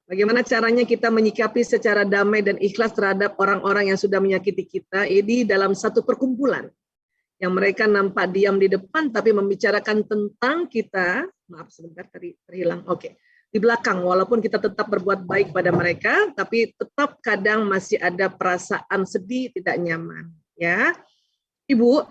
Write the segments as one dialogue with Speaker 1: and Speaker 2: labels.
Speaker 1: Bagaimana caranya kita menyikapi secara damai dan ikhlas terhadap orang-orang yang sudah menyakiti kita ini dalam satu perkumpulan yang mereka nampak diam di depan tapi membicarakan tentang kita, maaf sebentar terhilang, oke. Di belakang, walaupun kita tetap berbuat baik pada mereka, tapi tetap kadang masih ada perasaan sedih, tidak nyaman. Ya, Ibu,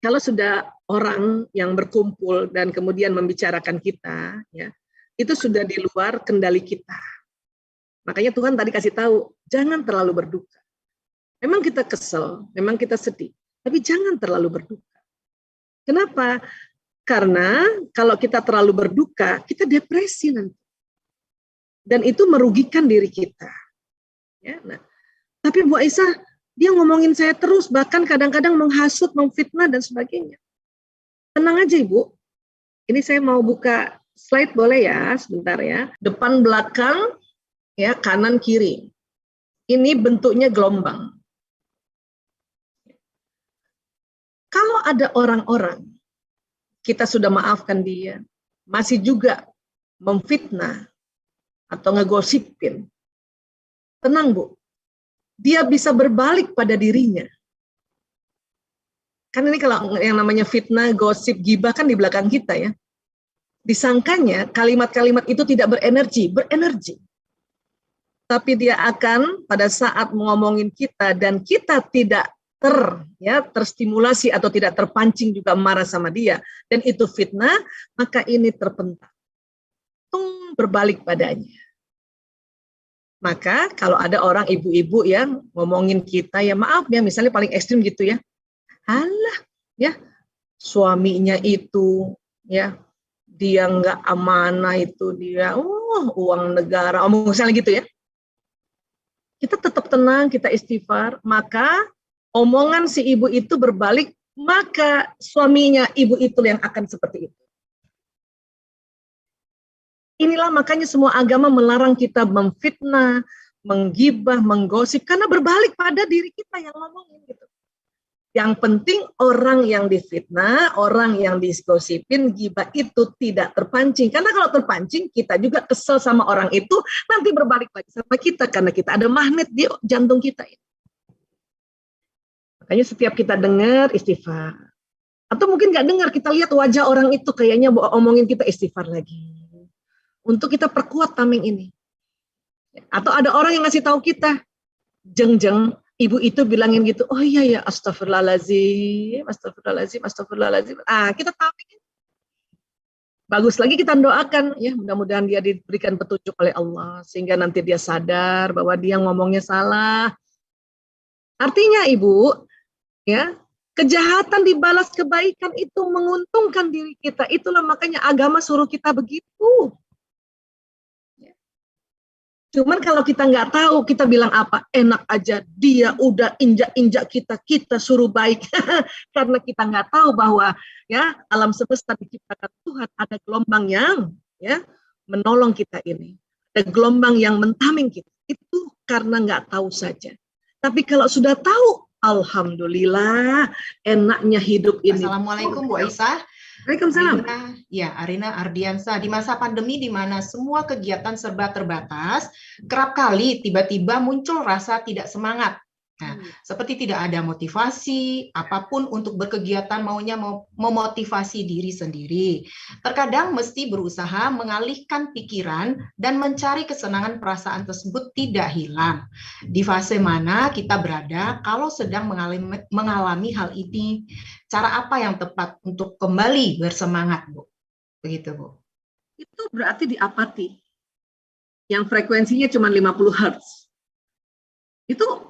Speaker 1: kalau sudah orang yang berkumpul dan kemudian membicarakan kita, ya, itu sudah di luar kendali kita. Makanya Tuhan tadi kasih tahu, jangan terlalu berduka. Memang kita kesel, memang kita sedih, tapi jangan terlalu berduka. Kenapa? Karena kalau kita terlalu berduka, kita depresi nanti. Dan itu merugikan diri kita. Ya, nah. Tapi Bu Aisyah, dia ngomongin saya terus, bahkan kadang-kadang menghasut, memfitnah, dan sebagainya. Tenang aja Ibu. Ini saya mau buka slide boleh ya, sebentar ya. Depan, belakang, ya, kanan, kiri. Ini bentuknya gelombang. Kalau ada orang-orang, kita sudah maafkan dia, masih juga memfitnah atau ngegosipin, tenang Bu, dia bisa berbalik pada dirinya. Kan ini kalau yang namanya fitnah, gosip, gibah kan di belakang kita ya. Disangkanya kalimat-kalimat itu tidak berenergi. Tapi dia akan pada saat ngomongin kita dan kita tidak terstimulasi atau tidak terpancing juga marah sama dia, dan itu fitnah, maka ini terpental. Berbalik padanya. Maka kalau ada orang ibu-ibu yang ngomongin kita, ya maaf ya, misalnya paling ekstrim gitu ya, alah ya, suaminya itu ya, dia nggak amanah, itu dia uang negara, misalnya gitu ya. Kita tetap tenang, kita istighfar, maka omongan si ibu itu berbalik, maka suaminya ibu itu yang akan seperti itu. Inilah makanya semua agama melarang kita memfitnah, menggibah, menggosip, karena berbalik pada diri kita yang ngomongin gitu. Yang penting orang yang difitnah, orang yang digosipin, gibah itu tidak terpancing. Karena kalau terpancing, kita juga kesel sama orang itu, nanti berbalik lagi sama kita, karena kita ada magnet di jantung kita. Makanya setiap kita dengar, istighfar. Atau mungkin nggak dengar, kita lihat wajah orang itu, kayaknya omongin kita, istighfar lagi. Untuk kita perkuat tameng ini. Atau ada orang yang ngasih tahu kita, jeng-jeng, ibu itu bilangin gitu, oh iya ya, astagfirullahaladzim, astagfirullahaladzim, astagfirullahaladzim. Kita tamengin. Bagus lagi kita doakan, ya mudah-mudahan dia diberikan petunjuk oleh Allah, sehingga nanti dia sadar bahwa dia ngomongnya salah. Artinya Ibu, ya, kejahatan dibalas kebaikan itu menguntungkan diri kita. Itulah makanya agama suruh kita begitu. Cuman kalau kita nggak tahu, kita bilang apa? Enak aja, dia udah injak-injak kita suruh baik. Karena kita nggak tahu bahwa ya alam semesta diciptakan Tuhan, ada gelombang yang ya menolong kita ini. Ada gelombang yang mentaming kita. Itu karena nggak tahu saja. Tapi kalau sudah tahu, alhamdulillah, enaknya hidup ini.
Speaker 2: Assalamualaikum Bu Aisyah.
Speaker 1: Waalaikumsalam.
Speaker 2: Arina Ardiansa. Di masa pandemi di mana semua kegiatan serba terbatas, kerap kali tiba-tiba muncul rasa tidak semangat. Nah, seperti tidak ada motivasi apapun untuk berkegiatan, maunya memotivasi diri sendiri. Terkadang mesti berusaha mengalihkan pikiran dan mencari kesenangan, perasaan tersebut tidak hilang. Di fase mana kita berada kalau sedang mengalami hal ini? Cara apa yang tepat untuk kembali bersemangat, Bu? Begitu, Bu.
Speaker 1: Itu berarti di apati. Yang frekuensinya cuma 50 Hz. Itu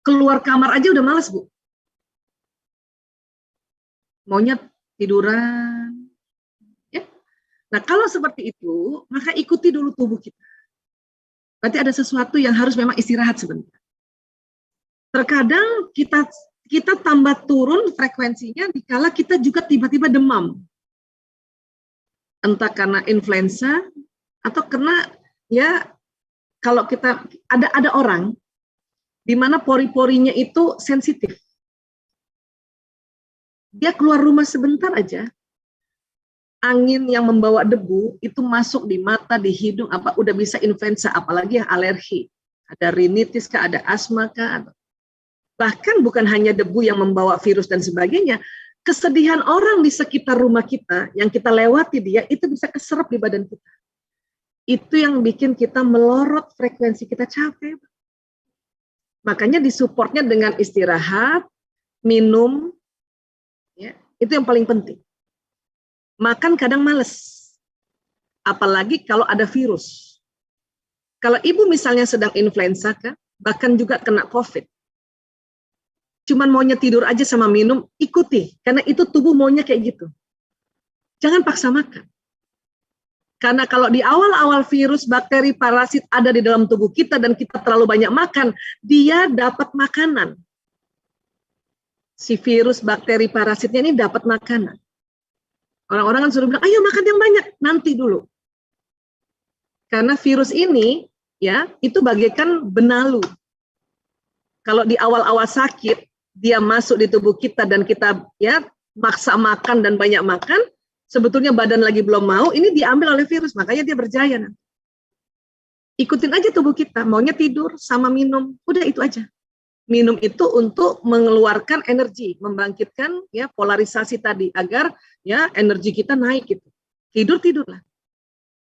Speaker 1: keluar kamar aja udah malas, Bu. Maunya tiduran. Ya. Nah, kalau seperti itu, maka ikuti dulu tubuh kita. Berarti ada sesuatu yang harus memang istirahat sebentar. Terkadang kita tambah turun frekuensinya dikala kita juga tiba-tiba demam. Entah karena influenza atau karena ya kalau kita ada orang di mana pori-porinya itu sensitif. Dia keluar rumah sebentar aja, angin yang membawa debu itu masuk di mata, di hidung, apa udah bisa influenza, apalagi yang alergi. Ada rinitis kah, ada asma kah, bahkan bukan hanya debu yang membawa virus dan sebagainya, kesedihan orang di sekitar rumah kita yang kita lewati dia itu bisa keserap di badan kita. Itu yang bikin kita melorot, frekuensi kita capek. Makanya disupportnya dengan istirahat, minum, ya, itu yang paling penting. Makan kadang males, apalagi kalau ada virus. Kalau ibu misalnya sedang influenza kan, bahkan juga kena COVID, cuman maunya tidur aja sama minum, ikuti. Karena itu tubuh maunya kayak gitu. Jangan paksa makan. Karena kalau di awal-awal virus, bakteri, parasit ada di dalam tubuh kita dan kita terlalu banyak makan, dia dapat makanan. Si virus, bakteri, parasitnya ini dapat makanan. Orang-orang kan sudah bilang, ayo makan yang banyak, nanti dulu. Karena virus ini, ya, itu bagaikan benalu. Kalau di awal-awal sakit, dia masuk di tubuh kita dan kita ya maksa makan dan banyak makan, sebetulnya badan lagi belum mau, ini diambil oleh virus, makanya dia berjaya. Ikutin aja tubuh kita, maunya tidur sama minum, udah itu aja. Minum itu untuk mengeluarkan energi, membangkitkan ya polarisasi tadi agar ya energi kita naik gitu. Tidurlah.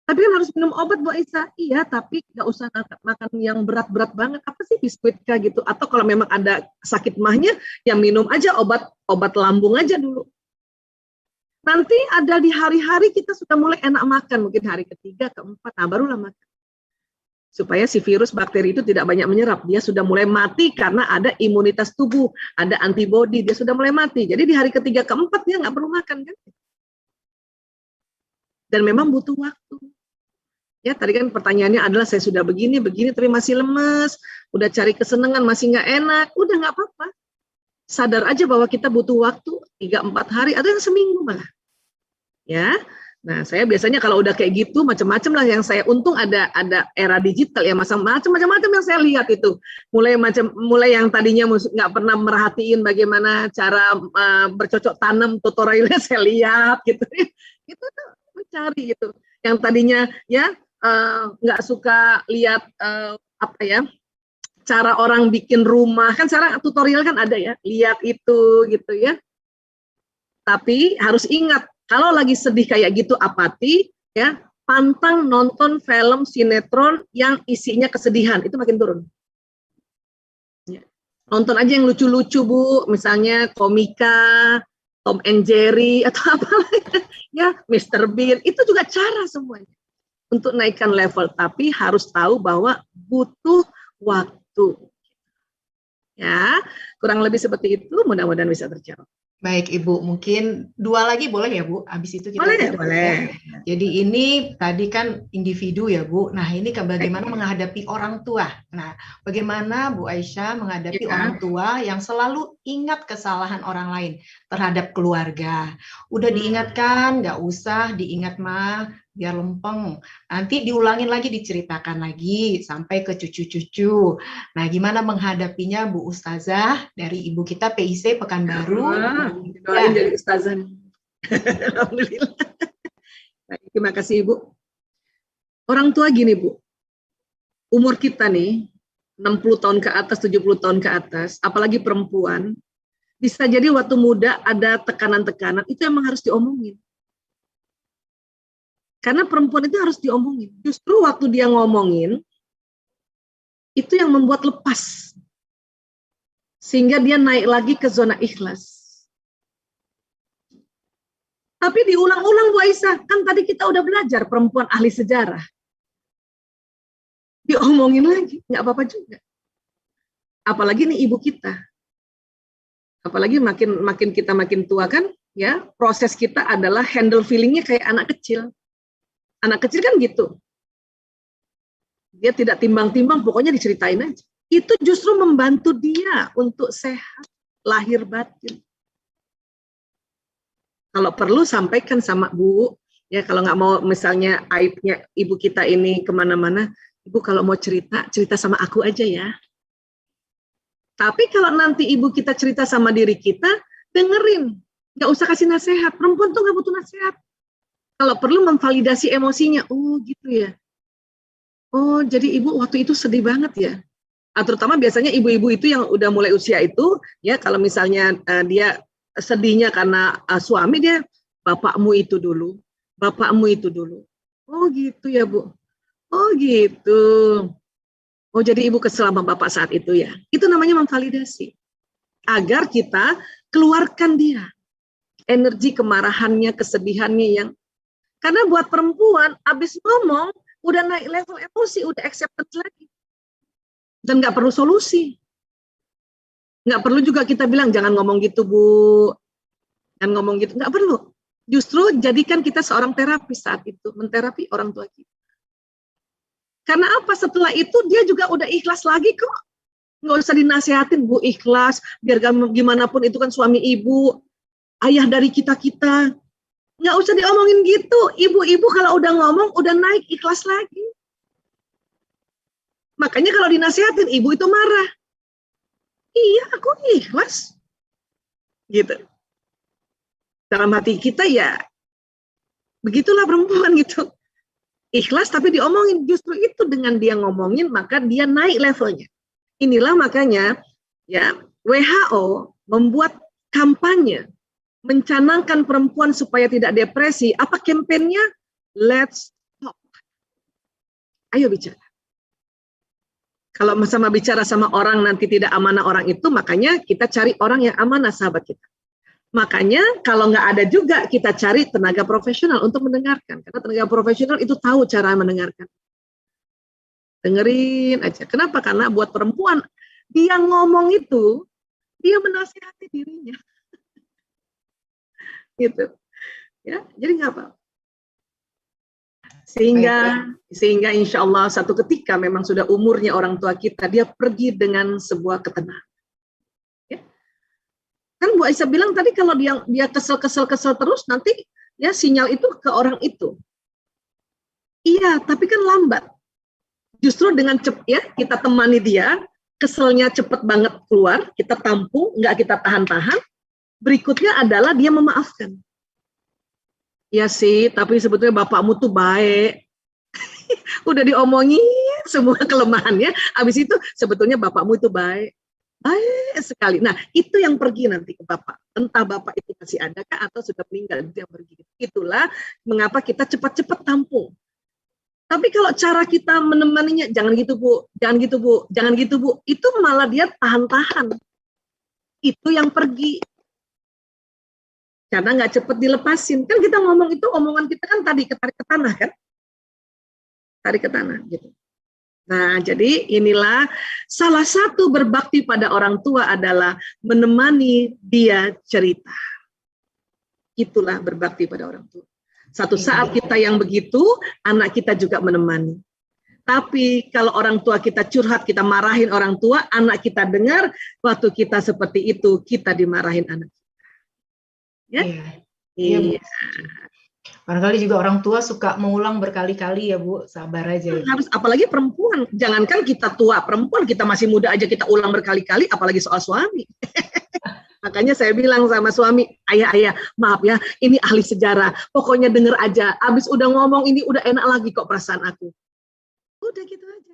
Speaker 1: Tapi kan harus minum obat Bu Aisyah. Iya, tapi nggak usah makan yang berat-berat banget. Apa sih biskuit kah gitu? Atau kalau memang ada sakit mahnya, ya minum aja obat lambung aja dulu. Nanti ada di hari-hari kita sudah mulai enak makan, mungkin hari ketiga, keempat, nah barulah makan. Supaya si virus, bakteri itu tidak banyak menyerap. Dia sudah mulai mati karena ada imunitas tubuh, ada antibodi, dia sudah mulai mati. Jadi di hari ketiga, keempat dia nggak perlu makan kan? Dan memang butuh waktu. Ya, tadi kan pertanyaannya adalah saya sudah begini, tapi masih lemes, udah cari kesenangan, masih nggak enak, udah nggak apa-apa. Sadar aja bahwa kita butuh waktu 3-4 hari, ada yang seminggu malah. Ya, nah saya biasanya kalau udah kayak gitu, macam-macam lah yang saya untung ada era digital ya, macam-macam yang saya lihat itu. Mulai yang tadinya nggak pernah merhatiin bagaimana cara bercocok tanam, tutorialnya saya lihat gitu. Itu tuh mencari gitu. Yang tadinya ya nggak suka lihat apa ya cara orang bikin rumah kan sekarang tutorial kan ada ya, lihat itu gitu ya. Tapi harus ingat kalau lagi sedih kayak gitu apati ya, pantang nonton film sinetron yang isinya kesedihan, itu makin turun. Ya. Nonton aja yang lucu-lucu Bu, misalnya komika, Tom and Jerry atau apa ya, Mr. Bean, itu juga cara semuanya untuk naikkan level, tapi harus tahu bahwa butuh waktu. Ya, kurang lebih seperti itu, mudah-mudahan bisa terjawab.
Speaker 2: Baik Ibu, mungkin 2 lagi boleh ya Bu? Habis itu kita
Speaker 1: boleh.
Speaker 2: Jadi ini tadi kan individu ya Bu. Nah ini bagaimana menghadapi orang tua. Nah bagaimana Bu Aisyah menghadapi orang tua yang selalu ingat kesalahan orang lain terhadap keluarga. Udah diingatkan, nggak usah diingat mah, biar lempeng. Nanti diulangin lagi, diceritakan lagi sampai ke cucu-cucu. Nah, gimana menghadapinya Bu Ustazah dari ibu kita PIC Pekanbaru?
Speaker 1: Doain jadi Ustazah. Alhamdulillah. Baik, terima kasih Ibu. Orang tua gini Bu, umur kita nih 60 tahun ke atas, 70 tahun ke atas, apalagi perempuan, bisa jadi waktu muda ada tekanan-tekanan, itu emang harus diomongin. Karena perempuan itu harus diomongin. Justru waktu dia ngomongin, itu yang membuat lepas. Sehingga dia naik lagi ke zona ikhlas. Tapi diulang-ulang Bu Aisyah, kan tadi kita udah belajar perempuan ahli sejarah. Diomongin lagi, nggak apa-apa juga. Apalagi nih ibu kita. Apalagi makin kita makin tua kan, ya proses kita adalah handle feelingnya kayak anak kecil. Anak kecil kan gitu. Dia tidak timbang-timbang, pokoknya diceritain aja. Itu justru membantu dia untuk sehat, lahir batin. Kalau perlu sampaikan sama Bu, ya kalau nggak mau misalnya aibnya ibu kita ini kemana-mana, Ibu kalau mau cerita sama aku aja ya. Tapi kalau nanti ibu kita cerita sama diri kita, dengerin. Nggak usah kasih nasihat. Perempuan tuh nggak butuh nasihat. Kalau perlu memvalidasi emosinya. Oh gitu ya. Oh jadi ibu waktu itu sedih banget ya. Terutama biasanya ibu-ibu itu yang udah mulai usia itu, ya kalau misalnya dia sedihnya karena suami, dia bapakmu itu dulu, bapakmu itu dulu. Oh gitu ya Bu. Oh gitu. Oh jadi ibu kesel sama bapak saat itu ya. Itu namanya memvalidasi. Agar kita keluarkan dia. Energi kemarahannya, kesedihannya yang. Karena buat perempuan, abis ngomong, udah naik level emosi, udah acceptance lagi. Dan nggak perlu solusi. Nggak perlu juga kita bilang, jangan ngomong gitu Bu. Jangan ngomong gitu, nggak perlu. Justru jadikan kita seorang terapis saat itu. Menterapi orang tua kita. Karena apa? Setelah itu dia juga udah ikhlas lagi kok. Nggak usah dinasihatin, Bu, ikhlas. Biar gimana pun itu kan suami ibu, ayah dari kita-kita. Nggak usah diomongin gitu. Ibu-ibu kalau udah ngomong, udah naik ikhlas lagi. Makanya kalau dinasihatin, ibu itu marah. Iya, aku ikhlas. Gitu. Dalam hati kita ya, begitulah perempuan gitu. Ikhlas tapi diomongin, justru itu dengan dia ngomongin maka dia naik levelnya. Inilah makanya ya WHO membuat kampanye mencanangkan perempuan supaya tidak depresi. Apa kampanyenya? Let's talk. Ayo bicara. Kalau sama bicara sama orang nanti tidak amanah orang itu, makanya kita cari orang yang amanah sahabat kita. Makanya kalau nggak ada juga kita cari tenaga profesional untuk mendengarkan. Karena tenaga profesional itu tahu cara mendengarkan. Dengerin aja. Kenapa? Karena buat perempuan, dia ngomong itu, dia menasihati dirinya. Gitu. Ya, jadi nggak apa. Sehingga insya Allah satu ketika memang sudah umurnya orang tua kita, dia pergi dengan sebuah ketenangan. Kan Bu Aisyah bilang tadi kalau dia kesel terus nanti ya sinyal itu ke orang itu. Iya, tapi kan lambat. Justru dengan ya kita temani dia, keselnya cepet banget keluar, kita tampung, nggak kita tahan-tahan. Berikutnya adalah dia memaafkan. Ya sih, tapi sebetulnya bapakmu tuh baik. Udah diomongin semua kelemahannya, habis itu sebetulnya bapakmu itu baik. Baik sekali. Nah, itu yang pergi nanti ke Bapak. Entah Bapak itu masih ada kah atau sudah meninggal, itu yang pergi. Itulah mengapa kita cepat-cepat tampung. Tapi kalau cara kita menemaninya, jangan gitu Bu, jangan gitu Bu, jangan gitu Bu, itu malah dia tahan-tahan. Itu yang pergi. Karena nggak cepat dilepasin. Kan kita ngomong itu, omongan kita kan tadi ketarik ke tanah kan? Tarik ke tanah gitu. Nah, jadi inilah salah satu berbakti pada orang tua adalah menemani dia cerita. Itulah berbakti pada orang tua. Satu saat kita yang begitu, anak kita juga menemani. Tapi kalau orang tua kita curhat, kita marahin orang tua, anak kita dengar, waktu kita seperti itu, kita dimarahin anak kita. Ya? Iya.
Speaker 2: Barangkali juga orang tua suka mengulang berkali-kali ya Bu, sabar aja.
Speaker 1: Harus, apalagi perempuan, jangankan kita tua, perempuan kita masih muda aja kita ulang berkali-kali, apalagi soal suami. Makanya saya bilang sama suami, ayah, maaf ya, ini ahli sejarah, pokoknya denger aja, abis udah ngomong ini udah enak lagi kok perasaan aku. Udah gitu aja.